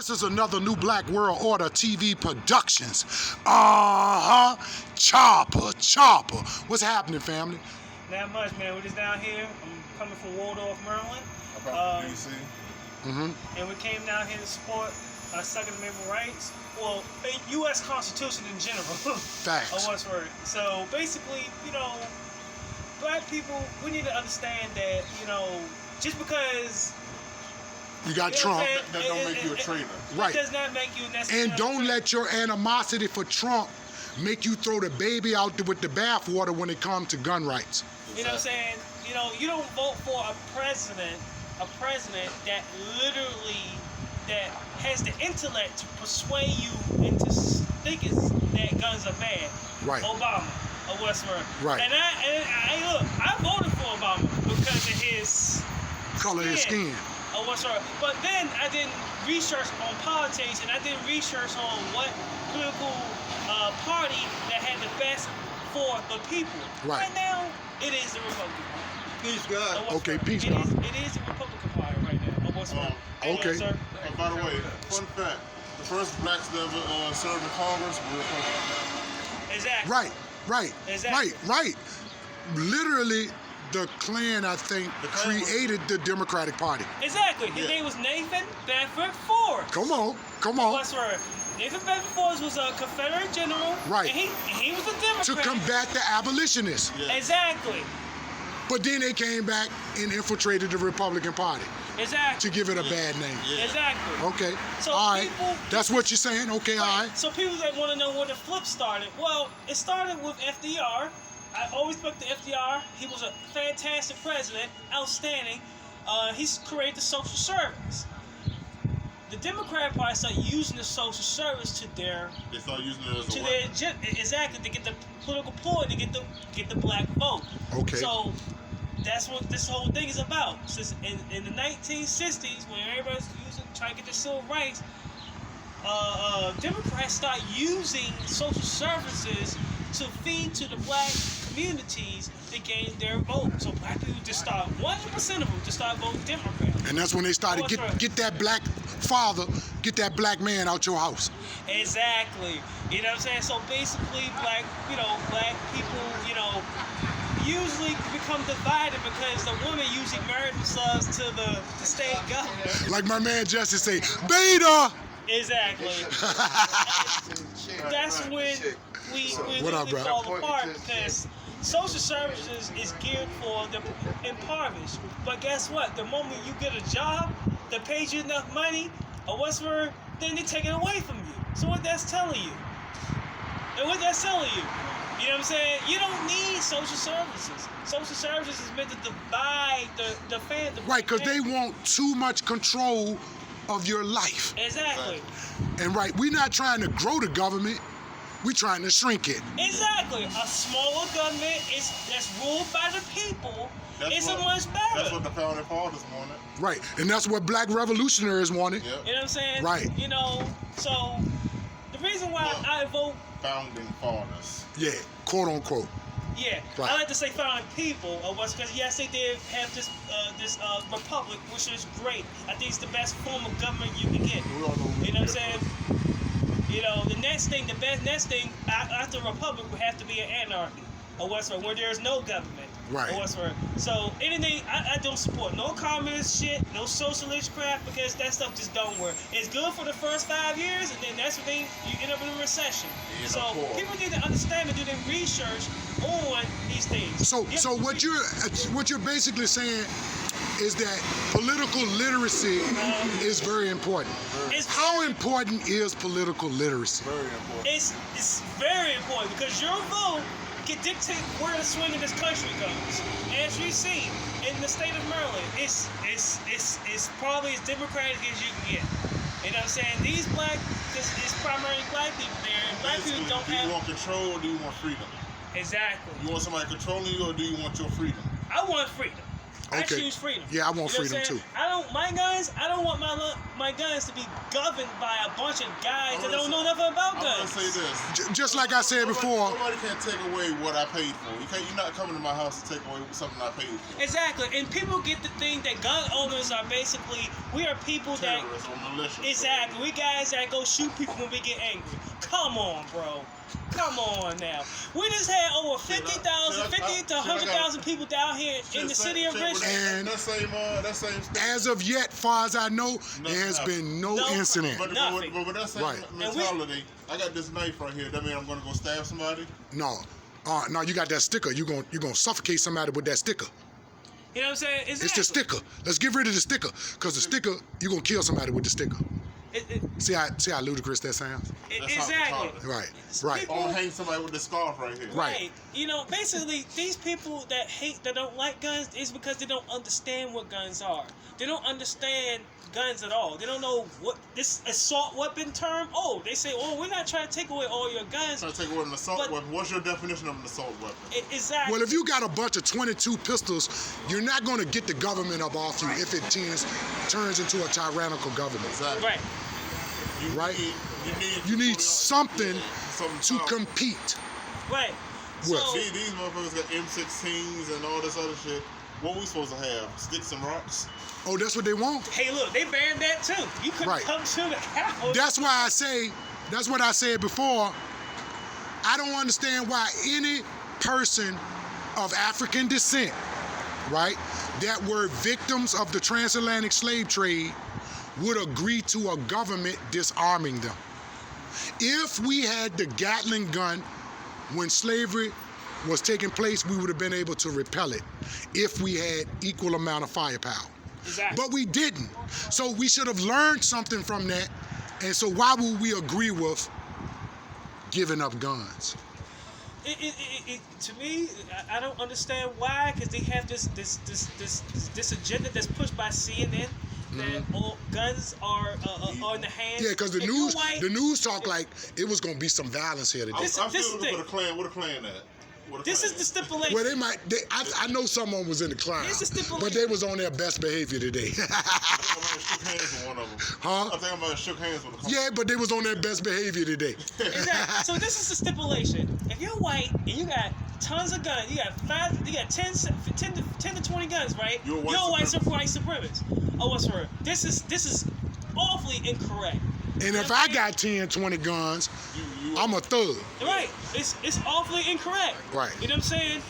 This is another New Black World Order TV Productions. Chopper. What's happening, family? Not much, man. We're just down here. I'm coming from Waldorf, Maryland. DC. And we came down here to support Second Amendment rights. Well, U.S. Constitution in general. Facts. So basically, black people, we need to understand that, just because you got Trump, that don't make you a traitor. Right. It does not make you necessarily. And don't let your animosity for Trump make you throw the baby out there with the bathwater when it comes to gun rights. You know what I'm saying? You don't vote for a president that literally has the intellect to persuade you into thinking that guns are bad. Right. Obama or whatever. Right. And I voted for Obama because of his Color of his skin. Or whatever. But then I did research on politics, and I did research on what political party that had the best for the people. Right. Right now, it is the Republican Party. Peace, God. Okay, peace, God. It is the Republican Party right now. Okay. Sir. By the way, fun fact: the first blacks that ever served in Congress were Republicans. Exactly. Right. Exactly. Right. Literally, the Klan, I think, created the Democratic Party. Exactly. His name was Nathan Bedford Forrest. Come on. Nathan Bedford Forrest was a Confederate general. Right. And he was a Democrat. To combat the abolitionists. Yeah. Exactly. But then they came back and infiltrated the Republican Party. Exactly. To give it a bad name. Yeah. Exactly. Okay. So all right. people, that's what you're saying? Okay, right. all right. So people that want to know where the flip started. Well, it started with FDR. I always respect the FDR. He was a fantastic president, outstanding. He's created the social service. The Democratic Party started using the social service to their. They started using it as a their agenda, exactly, to get the political ploy, to get the black vote. Okay. So that's what this whole thing is about. Since in the 1960s, when everybody's trying to get their civil rights, Democrats start using social services to feed to the black communities to gain their vote. So black people just start, 100% of them just start voting Democrat. And that's when they started get that black father, get that black man out your house. Exactly. You know what I'm saying? So basically, black people, usually become divided because the woman usually married themselves to the state government. Like my man Justice say, beta. Exactly. That's when we fall apart because social services is geared for the impoverished. But guess what? The moment you get a job that pays you enough money or whatever, then they take it away from you. So what that's telling you? And what that's telling you? You know what I'm saying? You don't need social services. Social services is meant to divide the family. Right, because they want too much control of your life. Exactly. And we're not trying to grow the government. We're trying to shrink it. Exactly. A smaller government that's ruled by the people is a much better. That's what the founding fathers wanted. Right. And that's what black revolutionaries wanted. Yep. You know what I'm saying? Right. So the reason why I vote founding fathers. Yeah, quote unquote. Yeah, right. I like to say founding people, because yes, they did have this republic, which is great. I think it's the best form of government you can get. You know what I'm saying? The next thing after a republic would have to be an anarchy, or whatsoever, where there is no government. Right. Or whatsoever. So anything, I don't support no communist shit, no socialist crap, because that stuff just don't work. It's good for the first 5 years, and then that's when you end up in a recession. Yeah, so people need to understand and do their research on these things. So what you're basically saying is that political literacy is very important. How important is political literacy? Very important. It's very important because your vote can dictate where the swing of this country goes. As we see in the state of Maryland, it's probably as democratic as you can get. You know what I'm saying? These it's primarily black people there, and black people don't have. Do you want control or do you want freedom? Exactly. You want somebody controlling you or do you want your freedom? I want freedom. I Okay. choose freedom. Yeah, I want You know what freedom I'm saying? too. I don't want my guns to be governed by a bunch of guys that don't know nothing about I'm guns. gonna say this. Just like I said before, Nobody can take away what I paid for. You're not coming to my house to take away something I paid for. Exactly, and people get to think that gun owners are basically, we are people that, Terrorists or malicious. exactly, we guys that go shoot people when we get angry. Come on, bro. Come on now. We just had over 50,000, 50 to 100,000 people down here in the city of Richmond. And that same state. as of yet, far as I know, there has been no incident. But Nothing. with that same Right. mentality, I got this knife right here. That means I'm gonna go stab somebody. No, no, you got that sticker. You gonna suffocate somebody with that sticker. You know what I'm saying? Exactly. It's the sticker. Let's get rid of the sticker, cause the sticker, you gonna kill somebody with the sticker. See how ludicrous that sounds? Exactly. Right, right. People- Or hang somebody with the scarf right here. Right. You know, basically, these people that don't like guns is because they don't understand what guns are. They don't understand guns at all. They don't know what this assault weapon term. Oh, they say, oh, we're not trying to take away all your guns. Trying to take away an assault But- weapon. What's your definition of an assault weapon? Exactly. Well, if you got a bunch of 22 pistols, you're not gonna get the government up off you if it turns into a tyrannical government. Exactly. Right. Right. You need something to something compete. Right. What? So, These motherfuckers got M16s and all this other shit. What we supposed to have? Sticks and rocks? Oh, that's what they want. hey, look, they banned that too. You couldn't Right. come to the house. That's why I say, that's what I said before. I don't understand why any person of African descent, right, that were victims of the transatlantic slave trade would agree to a government disarming them. If we had the Gatling gun when slavery was taking place, we would have been able to repel it if we had equal amount of firepower. Exactly. But we didn't. So we should have learned something from that. And so why would we agree with giving up guns? To me, I don't understand why, because they have this agenda that's pushed by CNN that all guns are in the hands. Yeah, because the If you're news, white- the news talk like it was gonna be some violence here today. I'm This still is looking the- for the Klan. Where the Klan at? Where This is the stipulation. Well, I know someone was in the crowd, Here's the stipulation. but they was on their best behavior today. I think I might have shook hands with one of them. Huh? I think I might have shook hands with a couple. Yeah, but they was on their best behavior today. Exactly. So this is the stipulation. If you're white and you got tons of guns, you got 10 to 20 guns, right? You're a white white supremacist. supremacist. Oh, what's for this is awfully incorrect. And if I got 10, 20 guns, I'm a thug. Right. It's awfully incorrect. Right. You know what I'm saying?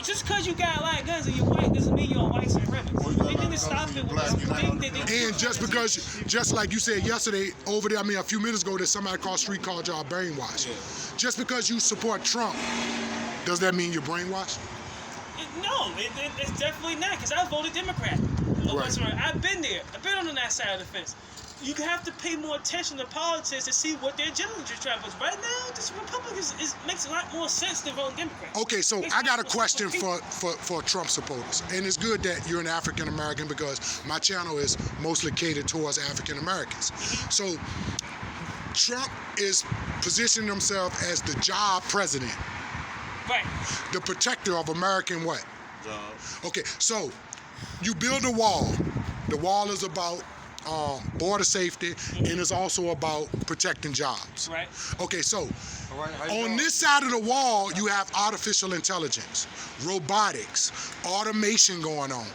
Just because you got a lot of guns and you're white doesn't mean you're a white supremacist. They need to stop it with this thing that they do. And just like you said yesterday, over there, a few minutes ago, there's somebody across the street called y'all brainwashed. Yeah. Just because you support Trump, does that mean you're brainwashed? No, it's definitely not, because I voted Democrat. Oh, Right. that's right. I've been there. I've been on that side of the fence. You have to pay more attention to politics to see what their agenda is trying to push. Right now, this Republicans makes a lot more sense than voting Democrat. Okay, so I got a question for Trump supporters. And it's good that you're an African American because my channel is mostly catered towards African Americans. So Trump is positioning himself as the job president, Right. the protector of American what? Jobs. Okay, so you build a wall. The wall is about border safety, and it's also about protecting jobs. Right. Okay, so All right, how you on doing? this side of the wall, you have artificial intelligence, robotics, automation going on.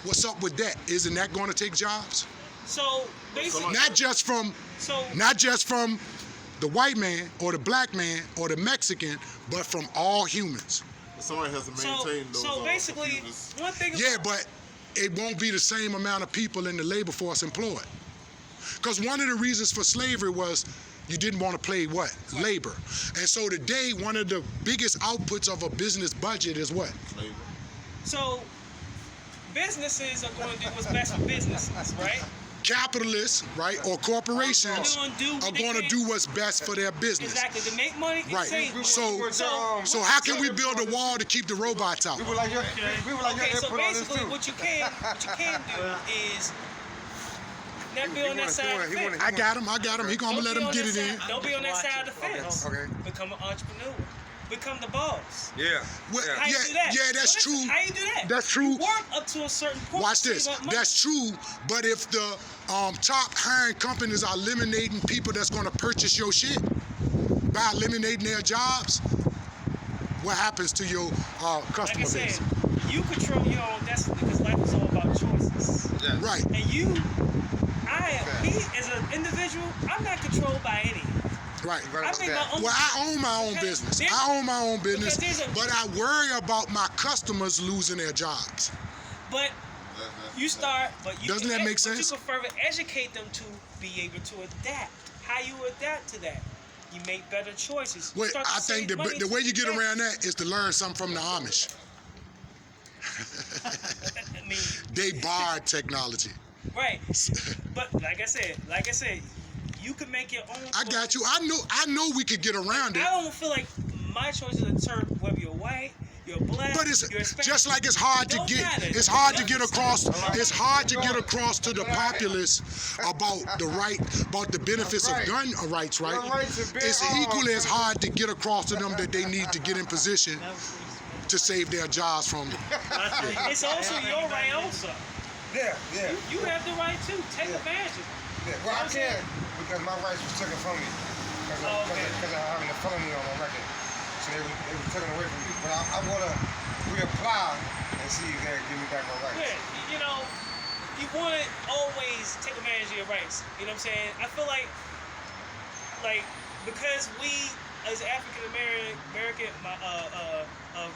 What's up with that? Isn't that going to take jobs? So basically, Not just from the white man or the black man or the Mexican, but from all humans. Somebody has to maintain those. so basically, computers. one thing. Yeah, but it won't be the same amount of people in the labor force employed. Because one of the reasons for slavery was you didn't want to pay what? Labor. And so today, one of the biggest outputs of a business budget is what? Labor. So businesses are going to do what's best for businesses, right? Capitalists, right, or corporations They're gonna do what are they going to can. do what's best for their business. Exactly. To make money, and Right. save money. So how can we build a wall to keep the robots out? We would like your, we would like your Okay, so input on this basically, too. what you can do is not be on that side of the fence. I got him. He gonna Don't let be him on get that it in. side- Don't be on that side of the fence. Okay. Become an entrepreneur. become the boss. Yeah. Well, How you do that? yeah, that's Listen, true. How you do that? That's true. You work up to a certain point. Watch to this. save up money. That's true. But if the top hiring companies are eliminating people that's going to purchase your shit by eliminating their jobs, what happens to your customer Like I base? said, you control your own destiny because life is all about choices. Yeah. Right. And me as an individual, I'm not controlled by any. Right. Right I about make my that. own. Well, I own my own Okay, business. there- I own my own business, because there's a- but I worry about my customers losing their jobs. But you start. But you Doesn't can that make But you sense? can further educate them to be able to adapt. How you adapt to that? You make better choices. You Wait, start to I think save money the way you get today. around that is to learn something from the Amish. I mean, They borrowed technology. right. But like I said, you can make your own. I got you. I know we could get around it. I don't feel like my choices determine whether you're white, you're black, But it's you're Hispanic. just like it's hard to Don't get. matter. It's hard to It get doesn't across. matter. It's hard to get across to the populace about the benefits of gun rights, right? Gun rights are big. It's equally as hard to get across to them that they need to get in position to save their jobs from. It's also your right also. Yeah, yeah. You have the right to take Yeah. advantage of it. Yeah. Well, I can't because my rights was taken from me because Okay. of having a felony on my record. So they were taken away from me. But I want to reapply and see if they give me back my rights. Yeah, you know, you want to always take advantage of your rights. You know what I'm saying? I feel like because we as African American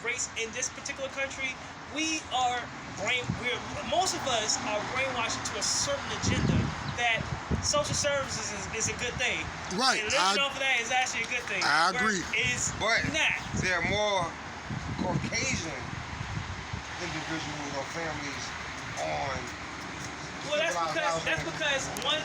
race in this particular country, most of us are brainwashed into a certain agenda that social services is a good thing. Right. And living off of that is actually a good thing. I Where agree. It's But not. there are more Caucasian individuals or families on Well, that's because one